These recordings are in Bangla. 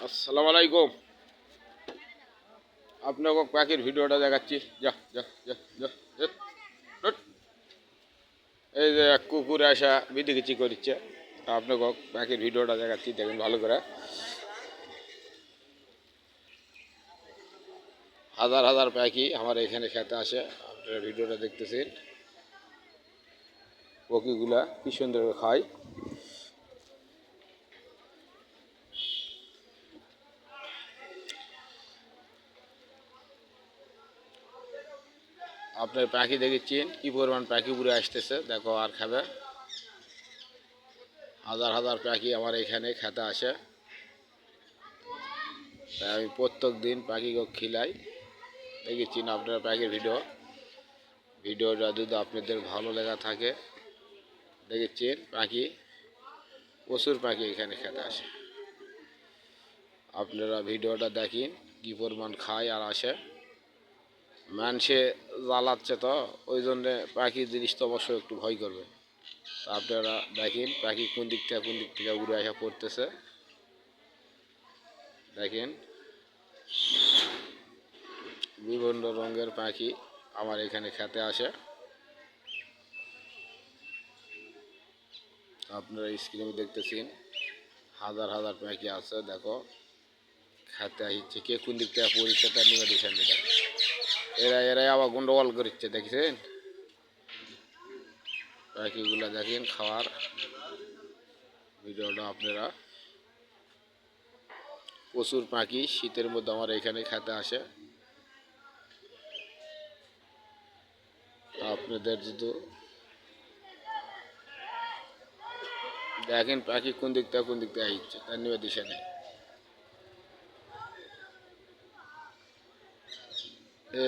আসসালামু আলাইকুম। আপনাকে পাখির ভিডিওটা দেখাচ্ছি। যা যা যা যা যা, হুট। এই যে এক কুকুর আসা বিদিকিচি করছে, আপনাকে পাখির ভিডিওটা দেখাচ্ছি, দেখেন ভালো করে। হাজার হাজার পাখি আমার এখানে খেতে আসে, আপনারা ভিডিওটা দেখতেছেন। পক্ষীগুলা কি সুন্দর খায়। আপনার পাখি দেখেছেন কি পরিমাণ পাখি উড়ে আসতেছে, দেখো আর খাবে। হাজার হাজার পাখি আমার এখানে খেতে আসে, তাই আমি প্রত্যেক দিন পাখিকে খিলাই। দেখেছেন আপনারা পাখির ভিডিওটা যদি আপনাদের ভালো লেগে থাকে, দেখেছেন পাখি প্রচুর পাখি এখানে খেতে আসে। আপনারা ভিডিওটা দেখেন কী পরিমাণ খায় আর আসে। মানুষে জ্বালাচ্ছে তো, ওই জন্যে পাখি জিনিস তো অবশ্যই একটু ভয় করবে। আপনারা দেখেন পাখি কোন দিক থেকে উড়ে আসা পড়তেছে। দেখেন বিভিন্ন রঙের পাখি আমার এখানে খেতে আসে। আপনারা স্ক্রিনে দেখতেছেন হাজার হাজার পাখি আছে, দেখো খেতে আসছে। কে কোন দিক থেকে পড়ছে তার নিয়ে দিচ্ছেন। এরাই আবার গন্ডগোল করছে, দেখছেন পাখিগুলো দেখেন খাওয়ার ভিডিওটা আপনারা। প্রচুর পাখি শীতের মধ্যে আমার এখানে খেতে আসে। আপনাদের যদি দেখেন পাখি কোন দিক থেকে আসছে তার নিয়ে দিশা নেই।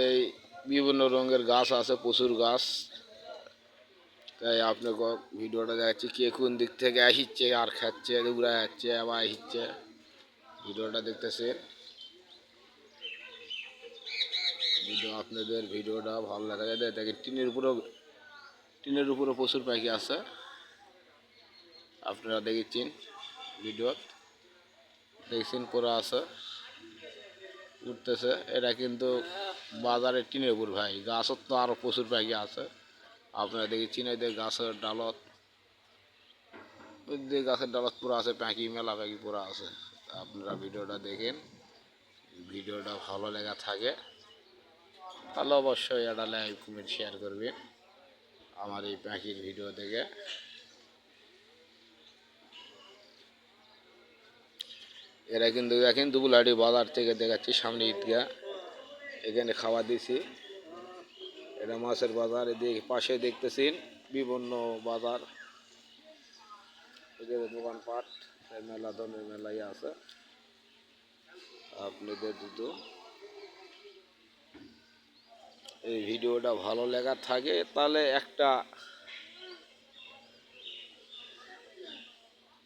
এই বিভিন্ন রঙের গাছ আছে, প্রচুর গাছ, তাই আপনাকে ভিডিওটা দেখাচ্ছি। কে কোন দিক থেকে আসছে আর খাচ্ছে, উড়ে যাচ্ছে আবার আসছে। ভিডিওটা দেখতেছে, আপনাদের ভিডিওটা ভালো লাগে দেখেন। টিনের উপরে প্রচুর পাখি আছে, আপনারা দেখেছেন ভিডিও দেখছেন পরে আছে উঠতেছে। এটা কিন্তু বাজারের টিনের উপর ভাই, গাছত তো আরও প্রচুর পাখি আছে। আপনারা দেখেছেন এই গাছের ডালত, ওই যে গাছের ডালত পুরো আছে পাখি, মেলা পাখি পুরো আছে। আপনারা ভিডিওটা দেখেন, ভিডিওটা ভালো লেগে থাকে তাহলে অবশ্যই এটা লাইক কমেন্ট শেয়ার করবেন আমার এই পাখির ভিডিও দেখে। এরা কিন্তু দেখেন দুবুলাডি বাজার থেকে দেখাচ্ছি, সামনে ঈদগাহ, এখানে খাওয়া দিছি। এটা মাছের বাজার, এদিকে পাশে দেখতেছেন বিভিন্ন বাজার, এদিকে দোকানপাট, মেলা ধরনের মেলাই আছে। আপনাদের যদি এই ভিডিওটা ভালো লাগা থাকে তাহলে একটা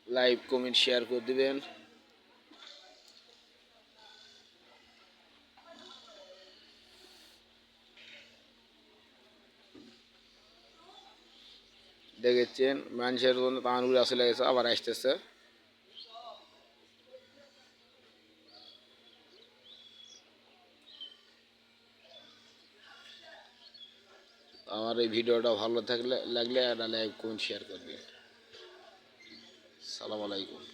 লাইক কমেন্ট শেয়ার করে দিবেন। দেখেছেন মানুষের জন্য তানগুলো আসলে গেছে, আবার আসতেছে। আমার এই ভিডিওটা ভালো লাগলে একটা লাইক কমেন্ট শেয়ার করবেন। সালাম আলাইকুম।